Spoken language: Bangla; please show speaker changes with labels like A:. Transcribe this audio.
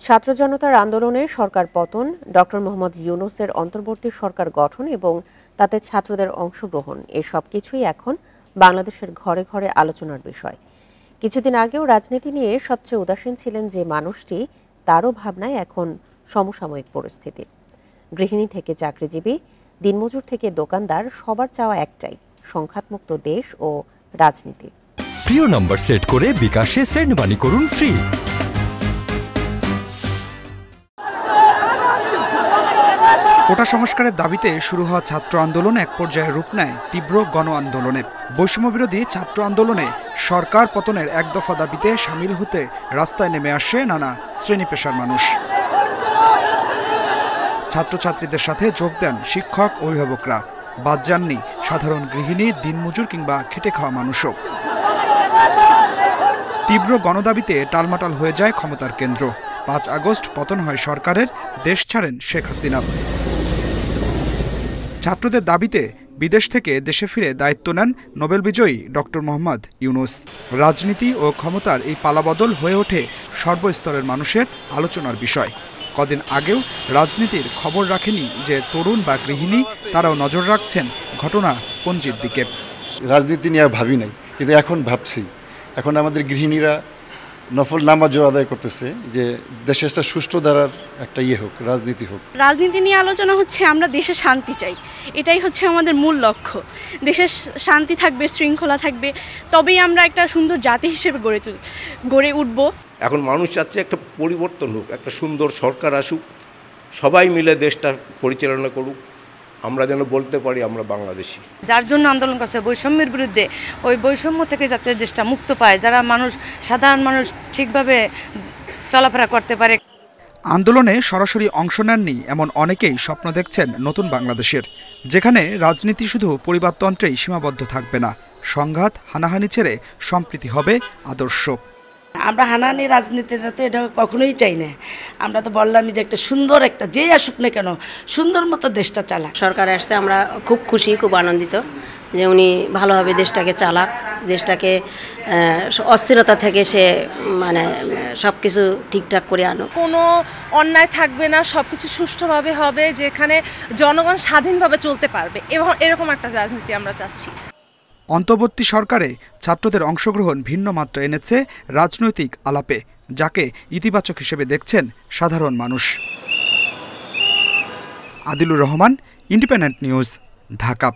A: ছাত্র জনতার আন্দোলনে সরকার পতন, ডক্টর মোহাম্মদ ইউনূসের অন্তর্বর্তী সরকার গঠন এবং তাতে ছাত্রদের অংশগ্রহণ এই সবকিছুই এখন বাংলাদেশের ঘরে ঘরে আলোচনার বিষয়। কিছুদিন আগেও রাজনীতি নিয়ে সবচেয়ে উদাসীন ছিলেন যে মানুষটি, তারও ভাবনায় এখন সমসাময়িক পরিস্থিতি। গৃহিণী থেকে চাকরিজীবী, দিনমজুর থেকে দোকানদার, সবার চাওয়া একটাই, সংঘাতমুক্ত দেশ ও রাজনীতি।
B: প্রিয় নম্বর সেট করে বিকাশে সেন্ড মানি করুন ফ্রি।
C: কোটা সংস্কারের দাবিতে শুরু হওয়া ছাত্র আন্দোলন এক পর্যায়ে রূপ নেয় তীব্র গণ আন্দোলনে। বৈষম্যবিরোধী ছাত্র আন্দোলনে সরকার পতনের এক দফা দাবিতে সামিল হতে রাস্তায় নেমে আসে নানা শ্রেণী পেশার মানুষ। ছাত্রছাত্রীদের সাথে যোগ দেন শিক্ষক, অভিভাবকরা। বাদ যাননি সাধারণ গৃহিণী, দিনমজুর কিংবা খেটে খাওয়া মানুষও। তীব্র গণদাবিতে টালমাটাল হয়ে যায় ক্ষমতার কেন্দ্র। ৫ আগস্ট পতন হয় সরকারের, দেশ ছাড়েন শেখ হাসিনা। ছাত্রদের দাবিতে বিদেশ থেকে দেশে ফিরে দায়িত্ব নেন নোবেল বিজয়ী ডক্টর মোহাম্মদ ইউনূস। রাজনীতি ও ক্ষমতার এই পালাবদল হয়ে ওঠে সর্বস্তরের মানুষের আলোচনার বিষয়। কদিন আগেও রাজনীতির খবর রাখেনি যে তরুণ বা গৃহিণী, তারাও নজর রাখছেন ঘটনা পঞ্জির দিকে।
D: রাজনীতি নিয়ে ভাবি নাই, কিন্তু এখন ভাবছি। এখন আমাদের গৃহিণীরা নফল নামাজও আদায় করতেছে যে দেশে একটা সুষ্ঠু ধারার একটা হোক, রাজনীতি হোক।
E: রাজনীতি নিয়ে আলোচনা হচ্ছে আমরা দেশে শান্তি চাই, এটাই হচ্ছে আমাদের মূল লক্ষ্য। দেশের শান্তি থাকবে, শৃঙ্খলা থাকবে, তবেই আমরা একটা সুন্দর জাতি হিসেবে গড়ে উঠব।
F: এখন মানুষ চাচ্ছে একটা পরিবর্তন হোক, একটা সুন্দর সরকার আসুক, সবাই মিলে দেশটা পরিচালনা করুক, আমরা যেন বলতে পারি আমরা বাংলাদেশি।
G: যার জন্য আন্দোলন করছে বৈষম্যের বিরুদ্ধে, ওই বৈষম্য থেকে যাতে দেশটা মুক্ত পায়, যারা মানুষ, সাধারণ মানুষ ঠিকভাবে চলাফেরা করতে পারে।
C: আন্দোলনে সরাসরি অংশ নেননি এমন অনেকেই স্বপ্ন দেখছেন নতুন বাংলাদেশের, যেখানে রাজনীতি শুধু পরিবারতন্ত্রেই সীমাবদ্ধ থাকবে না, সংঘাত, হানাহানি ছেড়ে সম্প্রীতি হবে আদর্শ।
G: আমরা হানাহানি রাজনীতিটা তো এটা কখনোই চাই না। আমরা তো বললামই যে একটা সুন্দর, একটা যেই আসুক না কেন, সুন্দর মতো দেশটা চালাক।
H: সরকার আসছে, আমরা খুব খুশি, খুব আনন্দিত যে উনি ভালোভাবে দেশটাকে চালাক, দেশটাকে অস্থিরতা থেকে সে সব কিছু ঠিকঠাক করে আনুক।
I: কোনো অন্যায় থাকবে না, সব কিছু সুষ্ঠুভাবে হবে, যেখানে জনগণ স্বাধীনভাবে চলতে পারবে, এবং এরকম একটা রাজনীতি আমরা চাচ্ছি।
C: অন্তর্বর্তী সরকারে ছাত্রদের অংশগ্রহণ ভিন্ন মাত্রা এনেছে রাজনৈতিক আলাপে, যাকে ইতিবাচক হিসেবে দেখছেন সাধারণ মানুষ। Adilur Rahman, independent news, Dhaka.